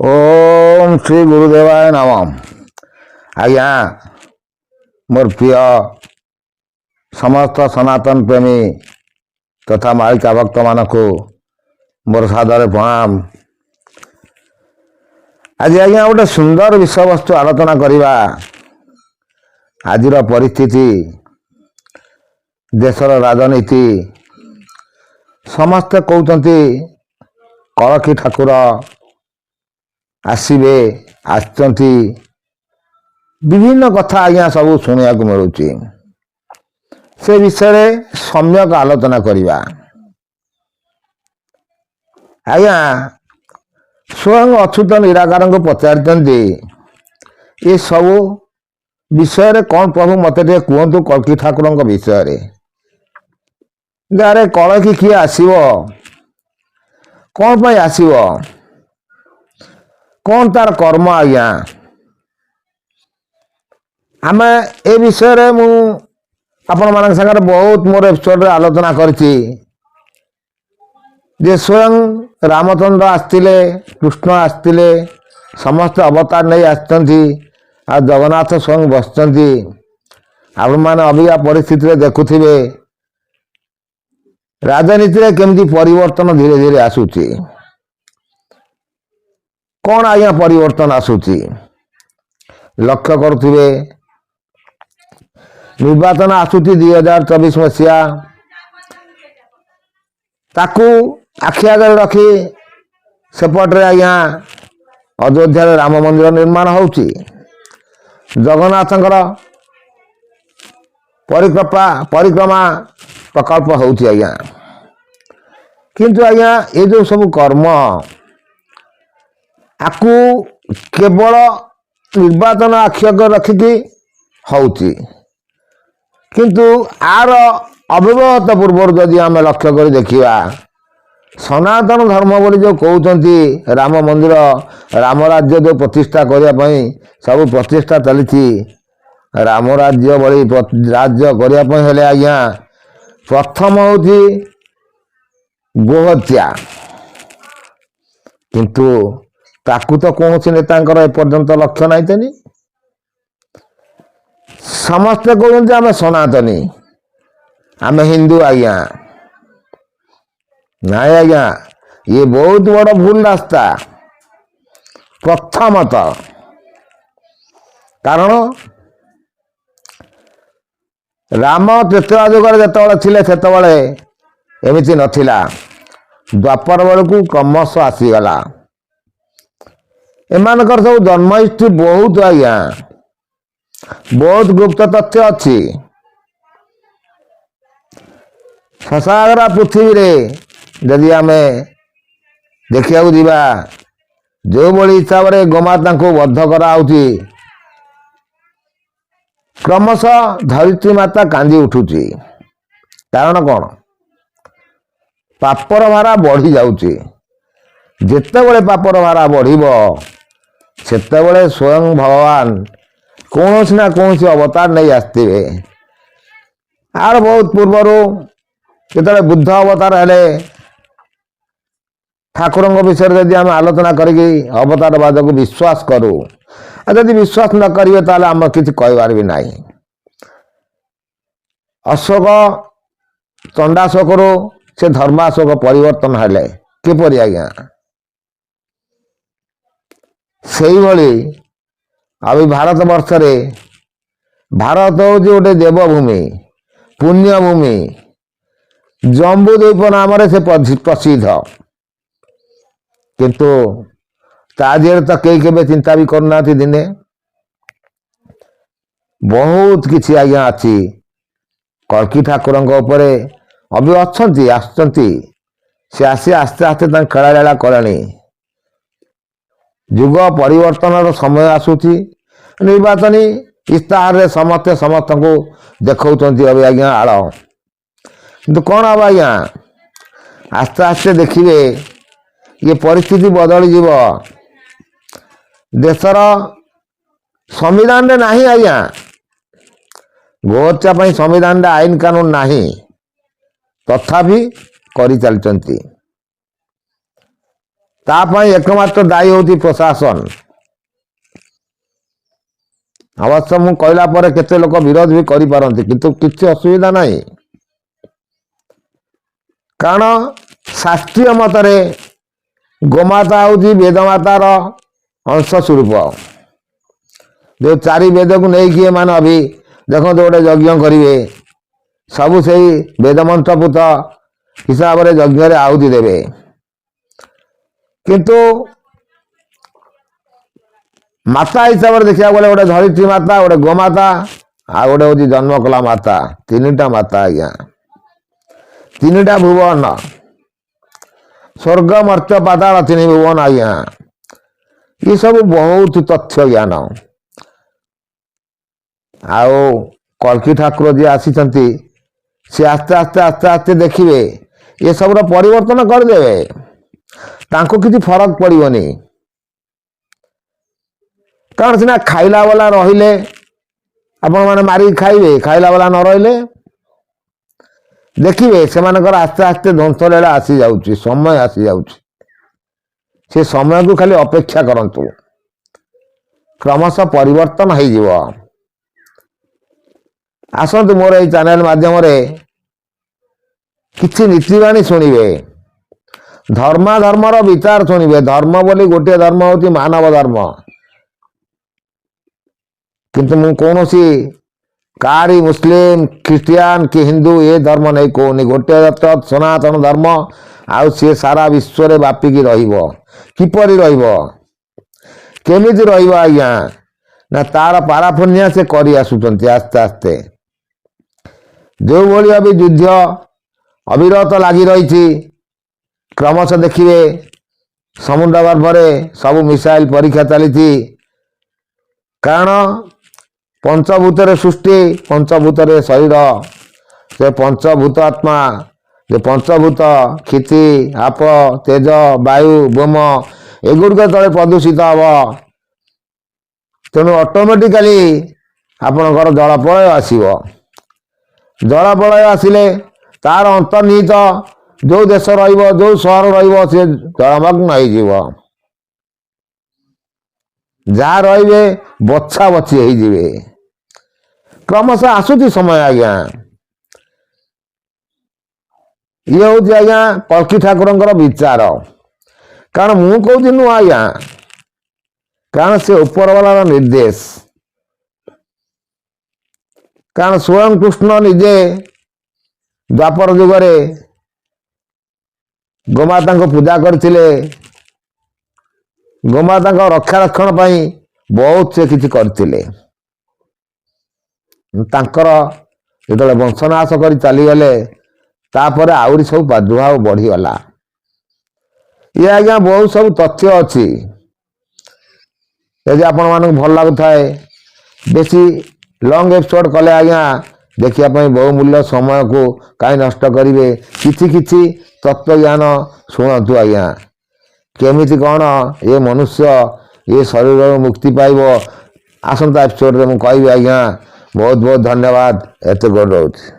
ओम श्री गुरुदेवाय नमः। आज्ञा मोर प्रिय समस्त सनातन प्रेमी तथा मालिका भक्त मानक मोर सादर प्रणाम। आज आज्ञा गोटे सुंदर विषय वस्तु आलोचना करवा। आजिर परिस्थिति देशर राजनीति समस्ते कहते कलकी ठाकुर आसवे आसचंती विभिन्न कथा आज्ञा सब शुणा मिलूँ से विषय सम्यक आलोचना करवा। आज्ञा स्वयं अच्युत निराकार को पचारि ये सब विषय कौन प्रभु मत कहतु कल्की ठाकुर विषय गारे कलकी किए आसव कौन आसव कौन तार कर्म। आज्ञा आम ए विषय मु आपण मान सागर बहुत मोर एपिसोड आलोचना करछि जे स्वयं रामचंद्र आसतिले कृष्ण आसतिले समस्त अवतार नहीं आसचंती आ जगन्नाथ स्वयं बसचंती। आपण माने अबिका परिस्थिति रे देखुथिबे राजनीति रे केमती परिवर्तन धीरे धीरे आसुची। कौन आज्ञा परिवर्तन आसुची लक्ष्य करुथिबे निर्वाचन आसुची 2024 मसीहा ताकू आखि आगे रखी सेपटे आज्ञा अयोध्या राम मंदिर निर्माण होउची जगन्नाथंकर परिक्रमा प्रकल्प होउची। आज्ञा किंतु आज्ञा ये जो सब कर्म आकु केवल निर्वाचन आखि आगे रखिकी होउची किंतु आर अव्यवहित पूर्व जदि आम लक्ष्य कर देखा सनातन धर्म बोली जो कहते राम मंदिर राम राज्य जो प्रतिष्ठा करने सब प्रतिष्ठा चली राम राज्य बड़ी राज्य करने आज्ञा प्रथम हूँ गोहत्या किंतु ताकू तो कौन नेता एपर्यंत लक्ष्य नहीं। समस्ते कहते आम सनातनी आम हिंदू। आज्ञा नहीं आज्ञा ये बहुत बड़ भूल रास्ता। प्रथमतः कारण राम त्रेतया जुगर जिते एमती नथिला द्वापर बेलू क्रमश आसीगला एमानकर सब जन्म हिस्ट्री बहुत आज्ञा बहुत गुप्त तथ्य अच्छी। शशाग्रा पृथ्वी रे यदि आम देखा जा जो बड़ी हिसाब से गोमाता को बद्ध कराऊँगी क्रमश धरित्री माता कांदी उठुची कारण कौन पापर भारा बढ़ी जाऊँची। जितेबले पापर भारा बढ़ सेतेबले स्वयं भगवान कौन ना कौन अवतार नहीं आसते। आर बहुत पूर्वर जो बुद्ध अवतार हेले ठाकुर विषय जदि आम आलोचना करी अवतारवाद को विश्वास करूँ जदि विश्वास न करेंगे ताले आम किसी कहबार भी नहीं। अशोक चंडाशोक से धर्माशोक परिवर्तन हेले किपरि आज्ञा से भली अभी भारत वर्ष रे भारत हूँ गोटे देवभूमि पुण्यभूमि जम्बूद्वीप नाम से प्रसिद्ध किंतु तादिहर तो कई के चिंता भी करना दिने बहुत किसी आज्ञा अच्छी कल्की ठाकुर अभी अच्छा आसुँच से आसी आस्ते आस्ते खेला कलानी युग परिवर्तन समय आसूची निर्वाचन इस्ताहार रे समस्ते समस्त को देखा अभी आज्ञा आड़ किंतु कौन हम आज्ञा आस्ते आस्ते देखिए ये परिस्थिति बदली जीव देशर संविधान रे नहीं आज्ञा गोहत्या संविधान रे आईन कानून नहीं तथापि करि चलचंती। तापाई एकमात्र दायी होती प्रशासन। अवश्य मु कहला पर केते लोक विरोध भी करि पारंती किंतु किछि असुविधा नहीं, कारण शास्त्रीय मतरे गोमाता होती वेदमातार अंश स्वरूप। जो चारि वेद को नहीं किए मान अभी देखो गोटे यज्ञ करेंगे सबू से वेदमंत्रपुत हिसाब से यज्ञ आहुति देवे, किंतु माता हिसाब से देखा गले गोटे धरित्री माता, गोटे गोमाता आ गोटे हूँ जन्म कला माता, तीनटा माता आज्ञा, तीनटा भुवन स्वर्ग मर्त्य पाताल तीन भुवन आज्ञा। ये सब बहुत तथ्य ज्ञान। आओ कल्की ठाकुर जी आसी सी आस्ते आस्ते आस्ते आस्ते देखिए ये सब परिवर्तन करदे, तांको किसी फरक पड़ोनी। कारण सीना खाइला वाला रहिले आपण माने मारी खाइबे, खाइला वाला न रहिले देखिए से आस्ते आस्ते ध्वंस लीला आसी जाउची, समय आसी जाउची। से समय को खाली अपेक्षा करंतु, क्रमशः परिवर्तन हो जिवो। आसतु मोर ये चैनल माध्यम किसी नीतिवाणी शुणिबे, धर्माधर्मर विचार शुणिबे। धर्म बोली गोटे धर्म होती मानव धर्म, किंतु मु कौन सी कारी मुस्लिम ख्रिस्टियान कि हिंदू ये धर्म नहीं कहूनी, गोटे सनातन धर्म आउ सी सारा विश्व रे व्यापिकी रहिबो। किपरि रहिबो, केमिति रहिबो आज्ञा ना तार पाराफन्या से करी आसुचंती आस्ते आस्ते। जो भली अभी युद्ध अविरत लगी रही, क्रमशः देखिए समुद्र गर्भरे सब मिसाइल परीक्षा चली। कारण पंचभूत सृष्टि, पंचभूत शरीर, से पंचभूत आत्मा, जे पंचभूत क्षिति आप तेज वायु बोम एगुड़िक तले प्रदूषित हम, तेणु ऑटोमेटिकली आपणकर जल प्रलय आसव। जल प्रलय आसिले तार अंतर्निहित जो देश रो सहर रे जलमग्न हो, जहाँ रे बछा बछी हो। क्रमशः आसुची समय आज्ञा। ये हूँ आज्ञा कल्की ठाकुर विचार। कारण मु कौन नुह आज्ञा, कारण से ऊपर वाला निर्देश। कारण स्वयं कृष्ण निजे द्वापर युगरे गोमाता को पूजा करथिले, गोमाता रक्षा रक्षण पाई बहुत से किछि करथिले। तांकर जो वंशनाश कर चलीगले तापर आउरी सब प्रादुर्भाव बढ़ीगला। ये आज्ञा बहुत सब तथ्य अच्छी। यदि आपण मानक भल लगुए बेसी लंग एपिसोड कले आज्ञा देखिया बहुमूल्य समय को कहीं नष्ट करेंगे। किछि किछि तत्व ज्ञान शुणु आज्ञा, केमिति कौन ये मनुष्य ये शरीर मुक्ति पाइब आसंता एपिसोड रे मु कहबी आज्ञा। बहुत बहुत धन्यवाद। एते गोड़ रहुछि।